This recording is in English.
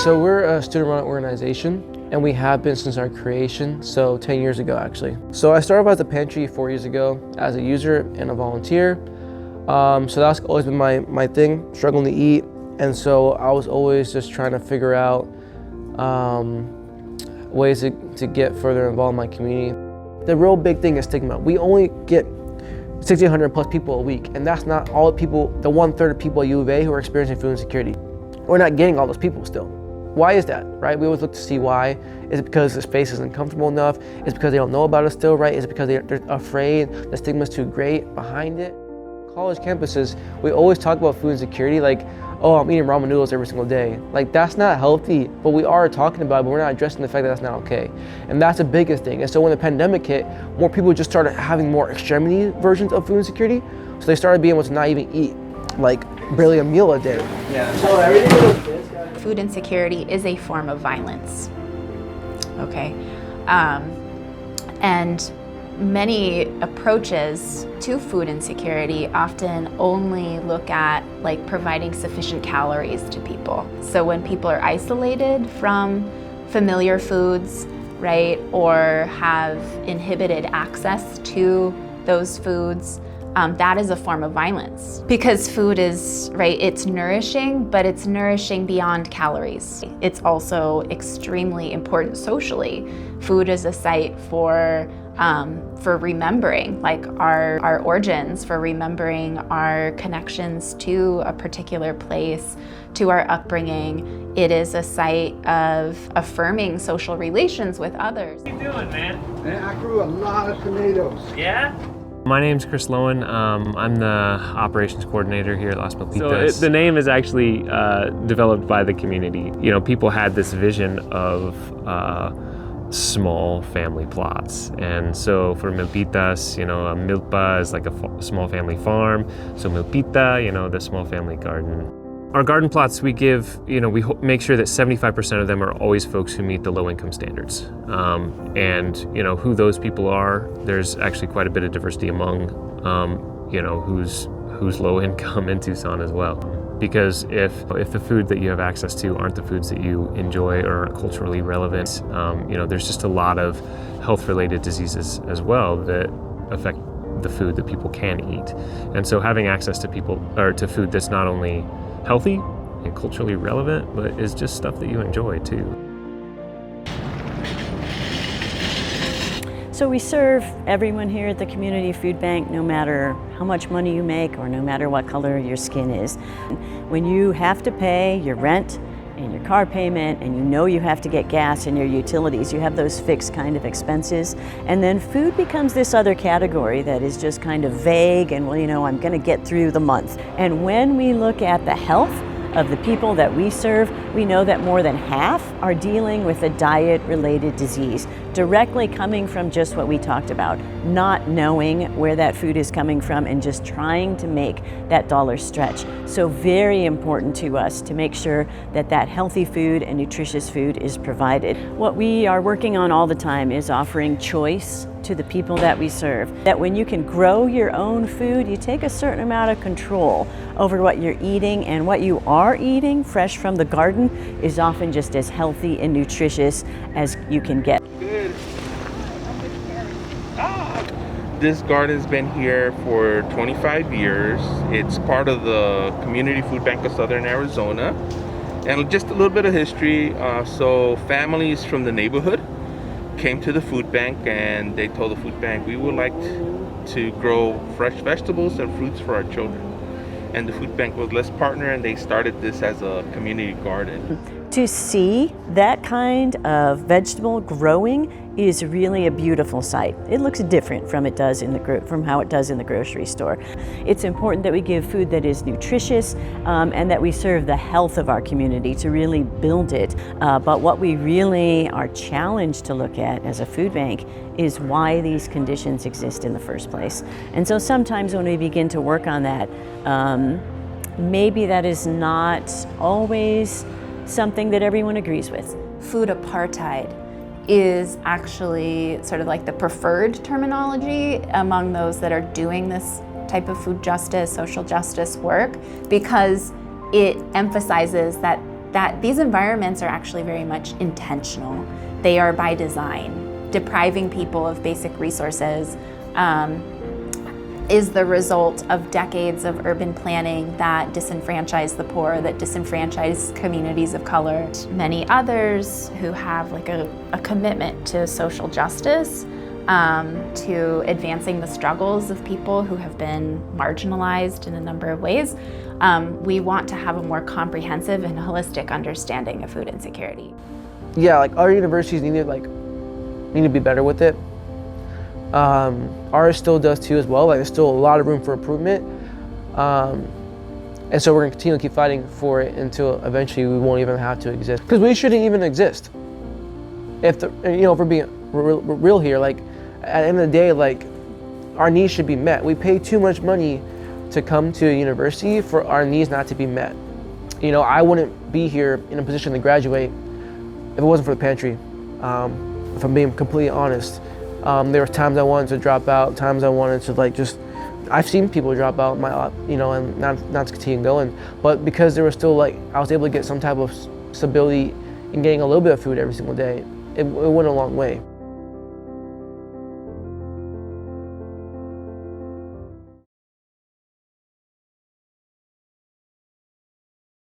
So we're a student-run organization, and we have been since our creation, so 10 years ago actually. So I started as a pantry 4 years ago as a user and a volunteer. So that's always been my thing, struggling to eat. And so I was always just trying to figure out ways to get further involved in my community. The real big thing is stigma. We only get 1,600 plus people a week, and that's not all the people, the 1/3 of people at U of A who are experiencing food insecurity. We're not getting all those people still. Why is that, right? We always look to see why. Is it because the space isn't comfortable enough? Is it because they don't know about it still, right? Is it because they're afraid the stigma's too great behind it? College campuses, we always talk about food insecurity like, oh, I'm eating ramen noodles every single day. Like, that's not healthy, but we are talking about it, but we're not addressing the fact that that's not okay. And that's the biggest thing. And so when the pandemic hit, more people just started having more extremity versions of food insecurity. So they started being able to not even eat, like, barely a meal a day. Yeah. So everything. Food insecurity is a form of violence, okay? And many approaches to food insecurity often only look at like providing sufficient calories to people. So when people are isolated from familiar foods, right, or have inhibited access to those foods, that is a form of violence. Because food is, right, it's nourishing, but it's nourishing beyond calories. It's also extremely important socially. Food is a site for remembering, like our origins, for remembering our connections to a particular place, to our upbringing. It is a site of affirming social relations with others. What are you doing, man? Man, I grew a lot of tomatoes. Yeah? My name's Chris Lowen. I'm the operations coordinator here at Las Milpitas. So the name is actually developed by the community. You know, people had this vision of small family plots. And so for Milpitas, you know, a milpa is like a small family farm. So Milpita, you know, the small family garden. Our garden plots, we give, you know, we make sure that 75% of them are always folks who meet the low income standards. And, you know, who those people are, there's actually quite a bit of diversity among, you know, who's low income in Tucson as well. Because if the food that you have access to aren't the foods that you enjoy or aren't culturally relevant, you know, there's just a lot of health-related diseases as well that affect the food that people can eat. And so having access to to food that's not only healthy and culturally relevant, but is just stuff that you enjoy too. So we serve everyone here at the Community Food Bank, no matter how much money you make or no matter what color your skin is. When you have to pay your rent and your car payment and you know you have to get gas and your utilities, you have those fixed kind of expenses. And then food becomes this other category that is just kind of vague and, well, you know, I'm gonna get through the month. And when we look at the health of the people that we serve, we know that more than half are dealing with a diet-related disease, directly coming from just what we talked about, not knowing where that food is coming from and just trying to make that dollar stretch. So very important to us to make sure that that healthy food and nutritious food is provided. What we are working on all the time is offering choice to the people that we serve. That when you can grow your own food, you take a certain amount of control over what you're eating, and what you are eating fresh from the garden is often just as healthy and nutritious as you can get. Good. This garden's been here for 25 years. It's part of the Community Food Bank of Southern Arizona. And just a little bit of history. So families from the neighborhood came to the food bank and they told the food bank, we would like to grow fresh vegetables and fruits for our children. And the food bank was let's partner, and they started this as a community garden. To see that kind of vegetable growing is really a beautiful sight. It looks different from how it does in the grocery store. It's important that we give food that is nutritious and that we serve the health of our community to really build it. But what we really are challenged to look at as a food bank is why these conditions exist in the first place. And so sometimes when we begin to work on that, maybe that is not always something that everyone agrees with. Food apartheid is actually sort of like the preferred terminology among those that are doing this type of food justice, social justice work, because it emphasizes that that these environments are actually very much intentional. They are by design. Depriving people of basic resources is the result of decades of urban planning that disenfranchise the poor, that disenfranchise communities of color. Many others who have like a commitment to social justice, to advancing the struggles of people who have been marginalized in a number of ways. We want to have a more comprehensive and holistic understanding of food insecurity. Yeah, like our universities need to be better with it. Ours still does too as well. Like there's still a lot of room for improvement. And so we're gonna continue to keep fighting for it until eventually we won't even have to exist. Because we shouldn't even exist. If we're being real here, like at the end of the day, like our needs should be met. We pay too much money to come to a university for our needs not to be met. You know, I wouldn't be here in a position to graduate if it wasn't for the pantry. If I'm being completely honest. There were times I wanted to drop out, times I wanted to I've seen people drop out, and not to continue going. But because there was still I was able to get some type of stability in getting a little bit of food every single day, it went a long way.